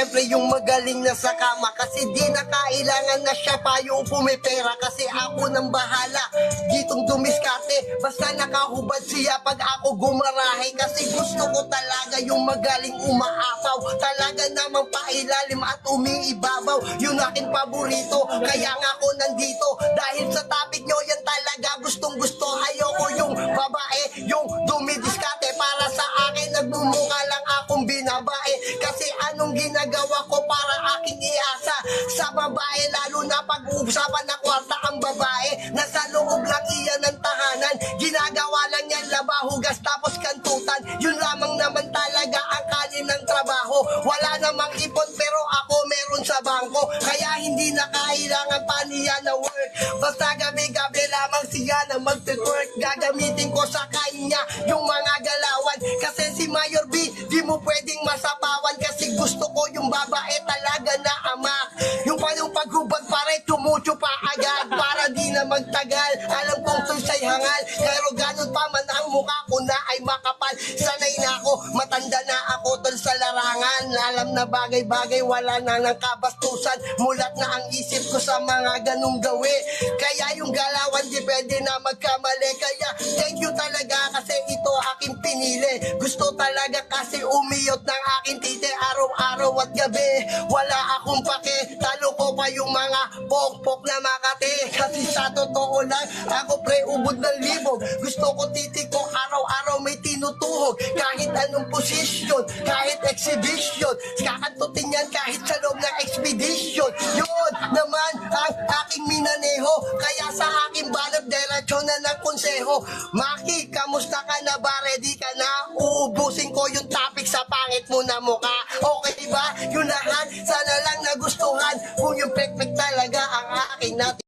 syempre yung magaling na sa kama. Kasi di na kailangan na siya pa yung pumipera. Kasi ako nang bahala ditong dumiskarte. Basta nakahubad siya pag ako gumarahe. Kasi gusto ko talaga yung magaling umaapaw. Talaga namang pailalim at umiibabaw. Yun aking paborito, kaya nga ako nandito. Dahil sa topic nyo yan talaga gustong gusto. Ayoko yung babae, yung dumidiskarte. Para sa akin nagmumukha lang akong binabae. Kasi anong ginagawa ko para aking iasa sa babae. Lalo na pag-uusapan na kwarta ang babae. Nasa loob lang iyan ng tahanan. Ginagawa lang yan labahugas tapos kantutan. Yun lamang naman talaga ang kanin ng trabaho. Wala namang ipon pero ako meron sa bangko. Kaya hindi na kailangan pa niya na work. Basta gabi-gabi lamang siya na mag-twerk. Gagamitin ko sa kanya yung mga galawan. Kasi si Mayor B, di mo pwedeng masapawan. Kasi gusto ko yung babae talaga na ama. Yung paghubad pare, tumucho pa agad. Para di na magtagal, alam kong susay hangal. Pero ganun pa man ang mukha ko na ay makapal. Sanay na ako, matanda na ako tol sa larangan. Alam na bagay-bagay, wala na ng kabastusan. Mulat na ang isip ko sa mga ganung gawi. Kaya yung galawan di pwede na magkamali. Kaya thank you talaga kasi ito aking pinili. Gusto talaga kasi umiyot ng aking titi araw-araw at gabi. Wala akong pake, talo ko pa yung mga pokpok na Makati. Kasi sa totoo lang, ako pre ubod ng libog. Gusto ko titi ko araw-araw may tinutuhog. Kahit anong posisyon, kahit exhibition. Kakantutin yan kahit sa loob ng expedition. Yun naman ang aking minaneho. Kaya sa aking balot, diretsyo na ng konseho. Maki, kamusta ka na ba? Ready ka na? Uubusin ko yung topic sa pangit mo na mukha. Okay ba? Yun lahat, sana lang nagustuhan. Kung yung pek talaga ang aking natin.